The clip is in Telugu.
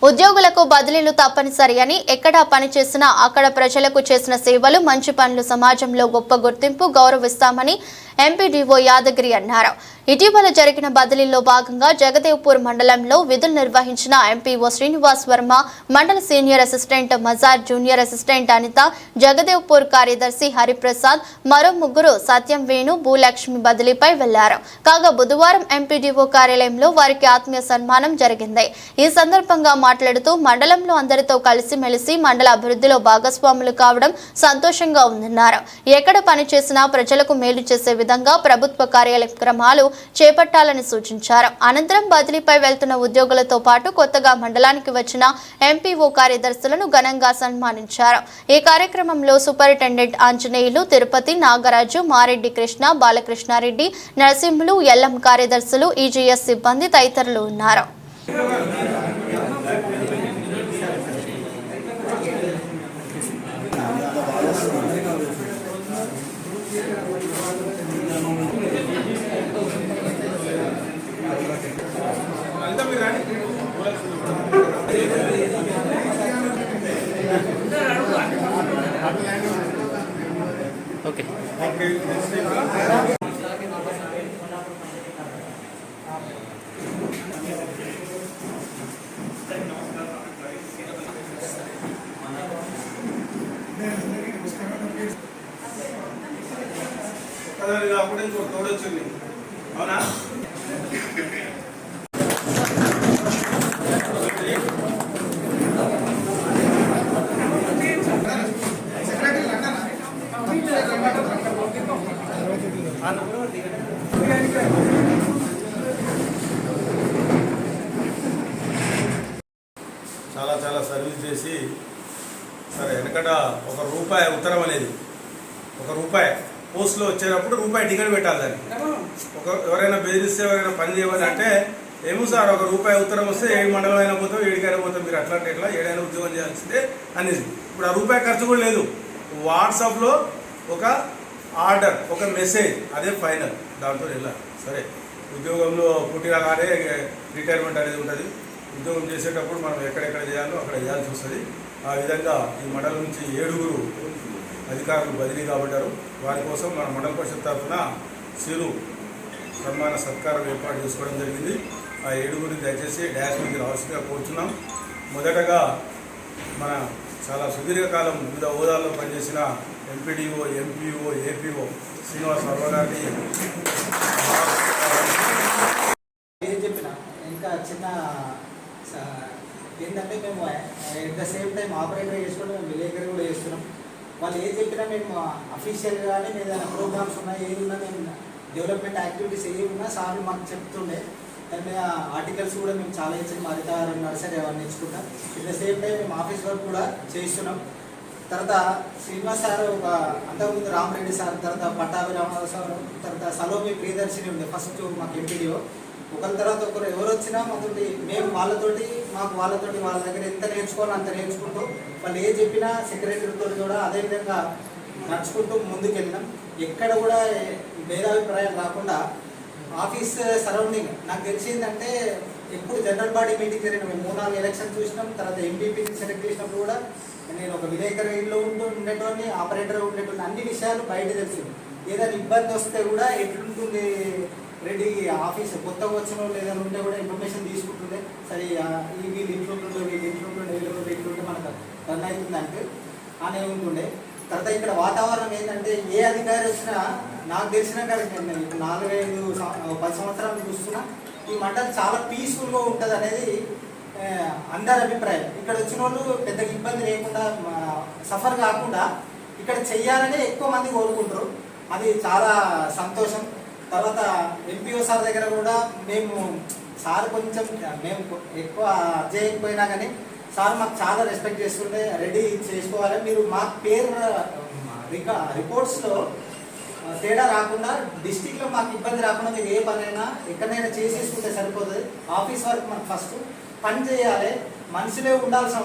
ఉద్యోగులకు బదిలీలు తప్పనిసరి అని ఎక్కడ పనిచేసినా అక్కడ ప్రజలకు చేసిన సేవలు మంచి పనులు సమాజంలో గొప్ప గుర్తింపు గౌరవిస్తామని ఎంపీడీఓ యాదగిరి అన్నారు. ఇటీవల జరిగిన బదిలీలో భాగంగా జగదేవ్పూర్ మండలంలో విధులు నిర్వహించిన ఎంపీఓ శ్రీనివాస్ వర్మ, మండల senior assistant Mazhar, junior assistant Anitha, Jagdevpur కార్యదర్శి హరిప్రసాద్, మరో ముగ్గురు సత్యం వేణు, భూలక్ష్మి బదిలీపై వెళ్లారు. కాగా బుధవారం ఎంపీడీఓ కార్యాలయంలో వారికి ఆత్మీయ సన్మానం జరిగింది. ఈ సందర్భంగా మాట్లాడుతూ మండలంలో అందరితో కలిసిమెలిసి మండల అభివృద్ధిలో భాగస్వాములు కావడం సంతోషంగా ఉందన్నారు. ఎక్కడ పనిచేసినా ప్రజలకు మేలు చేసే విధంగా ప్రభుత్వ కార్యక్రమాలు చేపట్టాలని సూచించారు. అనంతరం బదిలీపై వెళ్తున్న ఉద్యోగులతో పాటు కొత్తగా మండలానికి వచ్చిన ఎంపీఓ కార్యదర్శులను ఘనంగా సన్మానించారు. ఈ కార్యక్రమంలో సూపరింటెండెంట్ ఆంజనేయులు, తిరుపతి, నాగరాజు, మారెడ్డి కృష్ణ, బాలకృష్ణారెడ్డి, నరసింహులు, ఎల్ఎం కార్యదర్శులు, ఈజీఎస్ సిబ్బంది తదితరులు ఉన్నారు. ఓకే అప్పుడే తోడొచ్చింది అవునా. చాలా సర్వీస్ చేసి సరే వెనకట ₹1 ఉత్తరం అనేది ₹1 పోస్ట్లో వచ్చేటప్పుడు ₹1 టికెట్ పెట్టాలి. దాన్ని ఎవరైనా బెదిరిస్తే ఎవరైనా పని చేయమని అంటే ఏమో సార్ ₹1 ఉత్తరం వస్తే 7 మండలం అయినా పోతాం, 7కైనా పోతాం, మీరు అట్లా అంటే ఎట్లా, 7 ఉద్యోగం చేయాల్సిందే అనేసి. ఇప్పుడు ఆ ₹1 ఖర్చు కూడా లేదు. వాట్సాప్లో ఒక ఆర్డర్, ఒక మెసేజ్, అదే ఫైనల్, దాంతో వెళ్ళాలి. సరే ఉద్యోగంలో పుట్టినగానే రిటైర్మెంట్ అనేది ఉంటుంది. ఉద్యోగం చేసేటప్పుడు మనం ఎక్కడెక్కడ చేయాలో అక్కడ చేయాల్సి వస్తుంది. ఆ విధంగా ఈ మండలం నుంచి 7 అధికారులు బదిలీ కాబట్టారు. వారి కోసం మన మండల పరిషత్ తరఫున సిరు సన్మాన సత్కారం ఏర్పాటు చేసుకోవడం జరిగింది. ఆ 7 దయచేసి డాష్ నుంచి రావాల్సిందిగా కోరుచున్నాం. మొదటగా మన చాలా సుదీర్ఘకాలం వివిధ హోదాల్లో పనిచేసిన MPDO, MPO, APO Srinivas Varma గారిని చెప్పిన ఇంకా చిన్న ఏంటంటే మేము at the same time operator చేసుకుంటే మేము విలేకరి కూడా చేస్తున్నాం. వాళ్ళు ఏది చెప్పినా మేము అఫీషియల్గా కానీ ఏదైనా ప్రోగ్రామ్స్ ఉన్నా ఏది ఉన్నా మేము డెవలప్మెంట్ యాక్టివిటీస్ ఏవి ఉన్నా సార్లు మాకు చెప్తుండే. దాని ఆర్టికల్స్ కూడా మేము చాలా ఇచ్చి హరితహారం నర్సరీ అవన్నీ ఇచ్చుకుంటాం. ఎట్ ద సేమ్ టైం మేము ఆఫీస్ వర్క్ కూడా చేస్తున్నాం. తర్వాత శ్రీనివాస్ సార్ అంతకుముందు రామరెడ్డి సార్, తర్వాత పట్టాభి రామారావు సార్, తర్వాత సలోమి ప్రియదర్శిని ఉండే ఫస్ట్ మాకు ఎంపీడీఓ. ఒకరి తర్వాత ఒకరు ఎవరు వచ్చినా మాతోటి మేము వాళ్ళతోటి వాళ్ళ దగ్గర ఎంత నేర్చుకోవాలో అంత నేర్చుకుంటూ వాళ్ళు ఏది చెప్పినా సెక్రటరీతో కూడా అదేవిధంగా నడుచుకుంటూ ముందుకు వెళ్ళినాం. ఎక్కడ కూడా భేదాభిప్రాయం రాకుండా ఆఫీస్ సరౌండింగ్ నాకు తెలిసిందంటే ఎప్పుడు జనరల్ బాడీ మీటింగ్ జరిగిన మేము 3-4 ఎలక్షన్ చూసినాం. తర్వాత ఎంపీపీని సెలెక్ట్ చేసినప్పుడు కూడా నేను ఒక విలేకరిలో ఉండేటోని, ఆపరేటర్ ఉండేటోని, అన్ని విషయాలు బయట తెలిసింది. ఏదైనా ఇబ్బంది వస్తే కూడా ఎట్లుంటుంది రెడ్డి ఆఫీస్ కొత్తగా వచ్చిన వాళ్ళు ఏదైనా ఉంటే కూడా ఇన్ఫర్మేషన్ తీసుకుంటుండే. సరే వీళ్ళు ఇంట్లుంటుండే, ఇట్లుంటే మనకు రన్ అవుతుందంటే అనే ఉంటుండే. తర్వాత ఇక్కడ వాతావరణం ఏంటంటే ఏ అధికారి వచ్చినా నాకు తెలిసిన కాడికి నేను 4-5-10 సంవత్సరాలు చూస్తున్నా ఈ మండలం చాలా పీస్ఫుల్గా ఉంటుంది అనేది అందరి అభిప్రాయం. ఇక్కడ వచ్చిన వాళ్ళు పెద్ద ఇబ్బంది లేకుండా సఫర్ కాకుండా ఇక్కడ చెయ్యాలని ఎక్కువ మంది కోరుకుంటారు. అది చాలా సంతోషం. తర్వాత ఎంపీఓ సార్ దగ్గర కూడా మేము సార్ కొంచెం మేము ఎక్కువ చేయకపోయినా కానీ సార్ మాకు చాలా రెస్పెక్ట్ చేసుకుంటే రెడీ చేసుకోవాలి, మీరు మా పేరు రిపోర్ట్స్లో తేడా రాకుండా డిస్టిక్లో మాకు ఇబ్బంది రాకుండా మీరు ఏ పనైనా ఎక్కడైనా చేసేసుకుంటే సరిపోతుంది. ఆఫీస్ వర్క్ మనకు ఫస్ట్ పని చేయాలి, మనిషిలో ఉండాల్సిన